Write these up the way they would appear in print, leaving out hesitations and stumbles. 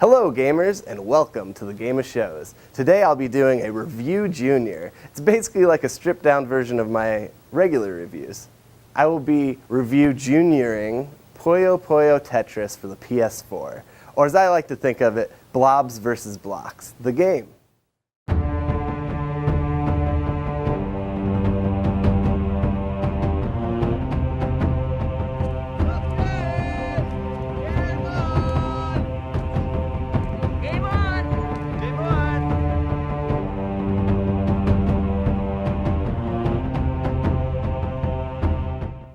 Hello gamers, and welcome to the Game of Shows. Today I'll be doing a Review Junior. It's basically like a stripped down version of my regular reviews. I will be Review Junioring Puyo Puyo Tetris for the PS4, or as I like to think of it, Blobs vs. Blocks, the game.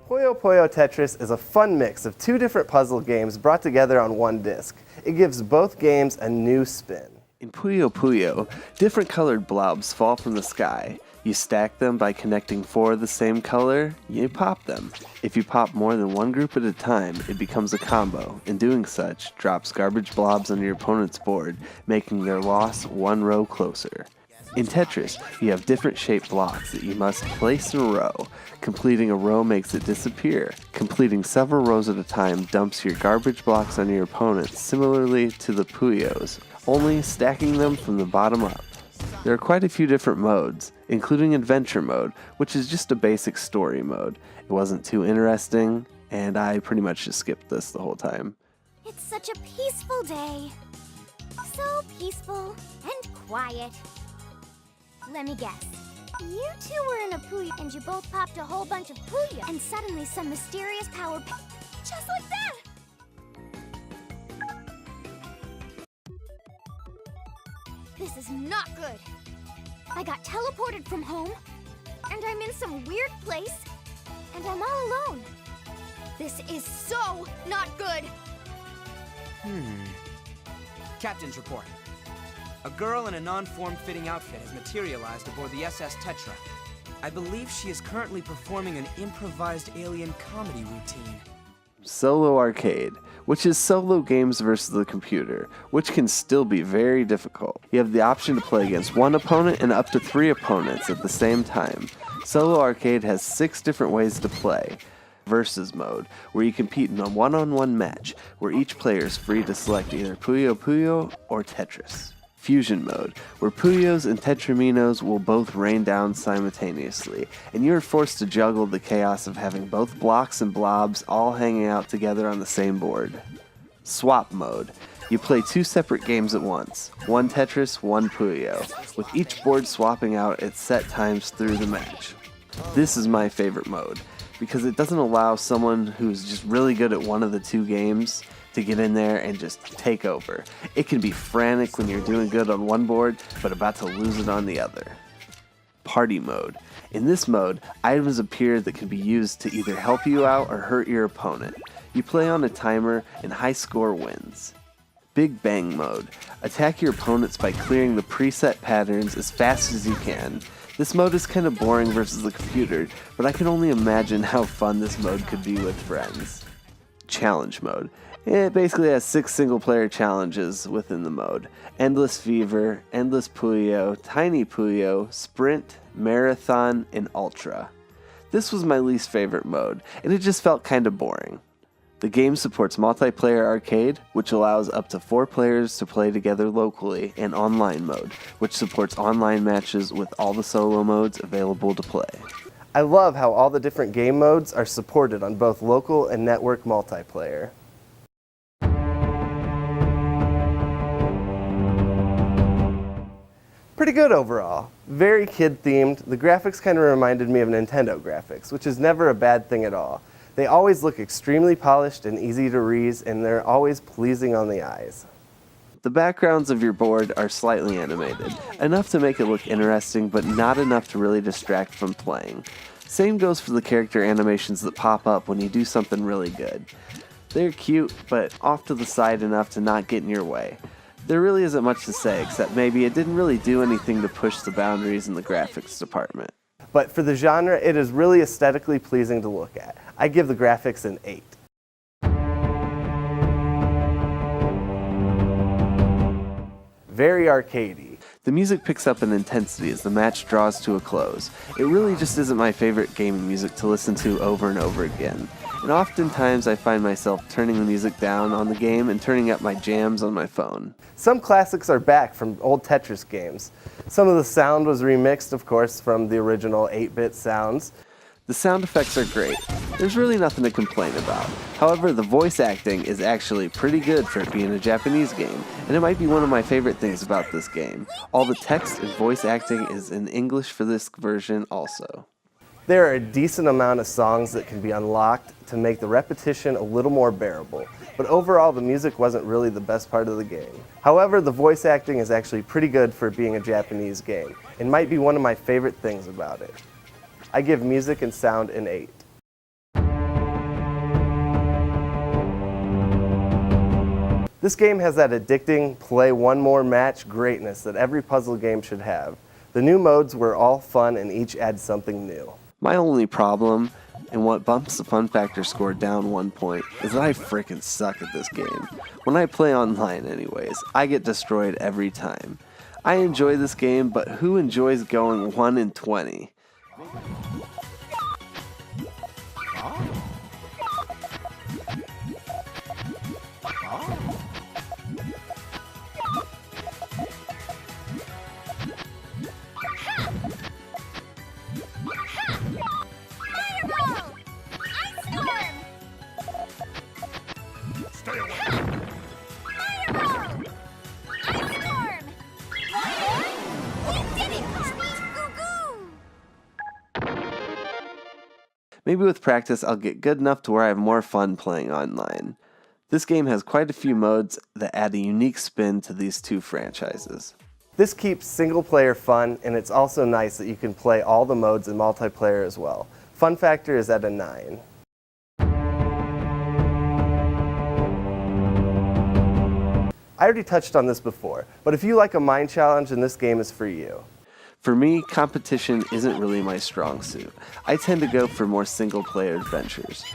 Puyo Puyo Tetris is a fun mix of two different puzzle games brought together on one disc. It gives both games a new spin. In Puyo Puyo, different colored blobs fall from the sky. You stack them by connecting 4 of the same color, you pop them. If you pop more than one group at a time, it becomes a combo, and doing such drops garbage blobs on your opponent's board, making their loss one row closer. In Tetris, you have different shaped blocks that you must place in a row. Completing a row makes it disappear. Completing several rows at a time dumps your garbage blocks on your opponent, similarly to the Puyos, only stacking them from the bottom up. There are quite a few different modes, including Adventure Mode, which is just a basic story mode. It wasn't too interesting, and I pretty much just skipped this the whole time. It's such a peaceful day. So peaceful and quiet. Let me guess. You two were in a Puyo and you both popped a whole bunch of Puyo and suddenly some mysterious power just like that! This is not good. I got teleported from home and I'm in some weird place and I'm all alone. This is so not good. Captain's report. A girl in a non-form-fitting outfit has materialized aboard the SS Tetra. I believe she is currently performing an improvised alien comedy routine. Solo Arcade, which is solo games versus the computer, which can still be very difficult. You have the option to play against one opponent and up to 3 opponents at the same time. Solo Arcade has 6 different ways to play. Versus mode, where you compete in a one-on-one match, where each player is free to select either Puyo Puyo or Tetris. Fusion mode, where Puyos and Tetraminos will both rain down simultaneously, and you are forced to juggle the chaos of having both blocks and blobs all hanging out together on the same board. Swap mode, you play 2 separate games at once, one Tetris, one Puyo, with each board swapping out at set times through the match. This is my favorite mode, because it doesn't allow someone who's just really good at one of the 2 games to get in there and just take over. It can be frantic when you're doing good on one board, but about to lose it on the other. Party mode. In this mode, items appear that can be used to either help you out or hurt your opponent. You play on a timer, and high score wins. Big Bang mode. Attack your opponents by clearing the preset patterns as fast as you can. This mode is kind of boring versus the computer, but I can only imagine how fun this mode could be with friends. Challenge mode. It basically has 6 single-player challenges within the mode. Endless Fever, Endless Puyo, Tiny Puyo, Sprint, Marathon, and Ultra. This was my least favorite mode, and it just felt kind of boring. The game supports multiplayer arcade, which allows up to 4 players to play together locally, and online mode, which supports online matches with all the solo modes available to play. I love how all the different game modes are supported on both local and network multiplayer. Pretty good overall. Very kid-themed. The graphics kind of reminded me of Nintendo graphics, which is never a bad thing at all. They always look extremely polished and easy to read, and they're always pleasing on the eyes. The backgrounds of your board are slightly animated, enough to make it look interesting, but not enough to really distract from playing. Same goes for the character animations that pop up when you do something really good. They're cute, but off to the side enough to not get in your way. There really isn't much to say, except maybe it didn't really do anything to push the boundaries in the graphics department. But for the genre, it is really aesthetically pleasing to look at. I give the graphics an 8. Very arcadey. The music picks up in intensity as the match draws to a close. It really just isn't my favorite gaming music to listen to over and over again. and oftentimes I find myself turning the music down on the game and turning up my jams on my phone. Some classics are back from old Tetris games. Some of the sound was remixed, of course, from the original 8-bit sounds. The sound effects are great. There's really nothing to complain about. However, the voice acting is actually pretty good for it being a Japanese game, and it might be one of my favorite things about this game. All the text and voice acting is in English for this version also. There are a decent amount of songs that can be unlocked to make the repetition a little more bearable, but overall the music wasn't really the best part of the game. However, the voice acting is actually pretty good for being a Japanese game, and might be one of my favorite things about it. I give music and sound an 8. This game has that addicting, play one more match greatness that every puzzle game should have. The new modes were all fun and each add something new. My only problem, and what bumps the fun factor score down 1 point, is that I frickin' suck at this game. When I play online anyways, I get destroyed every time. I enjoy this game, but who enjoys going 1 in 20? Fireball! Ice storm! Stay away. Fireball! Ice storm! You did it! Squeak goo goo! Maybe with practice I'll get good enough to where I have more fun playing online. This game has quite a few modes that add a unique spin to these two franchises. This keeps single player fun, and it's also nice that you can play all the modes in multiplayer as well. Fun factor is at a 9. I already touched on this before, but if you like a mind challenge, then this game is for you. For me, competition isn't really my strong suit. I tend to go for more single-player adventures.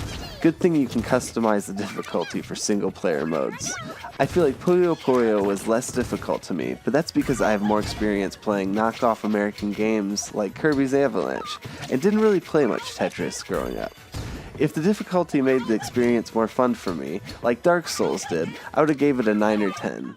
Good thing you can customize the difficulty for single-player modes. I feel like Puyo Puyo was less difficult to me, but that's because I have more experience playing knockoff American games like Kirby's Avalanche, and didn't really play much Tetris growing up. If the difficulty made the experience more fun for me, like Dark Souls did, I would have gave it a 9 or 10.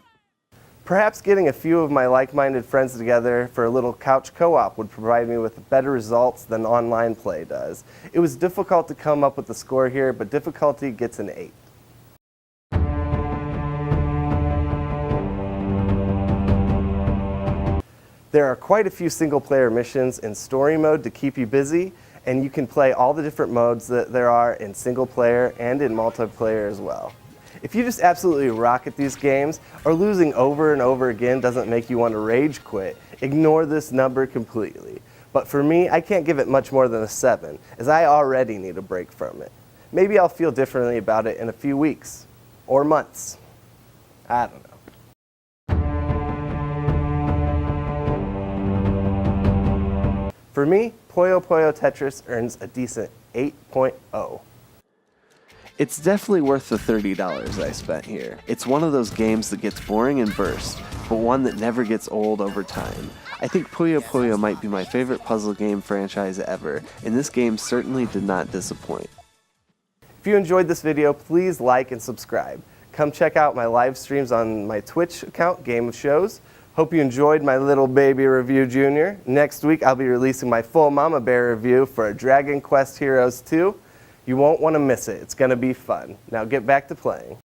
Perhaps getting a few of my like-minded friends together for a little couch co-op would provide me with better results than online play does. It was difficult to come up with the score here, but difficulty gets an 8. There are quite a few single-player missions in story mode to keep you busy, and you can play all the different modes that there are in single-player and in multiplayer as well. If you just absolutely rock at these games, or losing over and over again doesn't make you want to rage quit, ignore this number completely. But for me, I can't give it much more than a 7, as I already need a break from it. Maybe I'll feel differently about it in a few weeks, or months. I don't know. For me, Puyo Puyo Tetris earns a decent 8.0. It's definitely worth the $30 I spent here. It's one of those games that gets boring in bursts, but one that never gets old over time. I think Puyo Puyo might be my favorite puzzle game franchise ever, and this game certainly did not disappoint. If you enjoyed this video, please like and subscribe. Come check out my live streams on my Twitch account, Game of Shows. Hope you enjoyed my little baby review, Junior. Next week, I'll be releasing my full Mama Bear review for Dragon Quest Heroes 2. You won't want to miss it. It's going to be fun. Now get back to playing.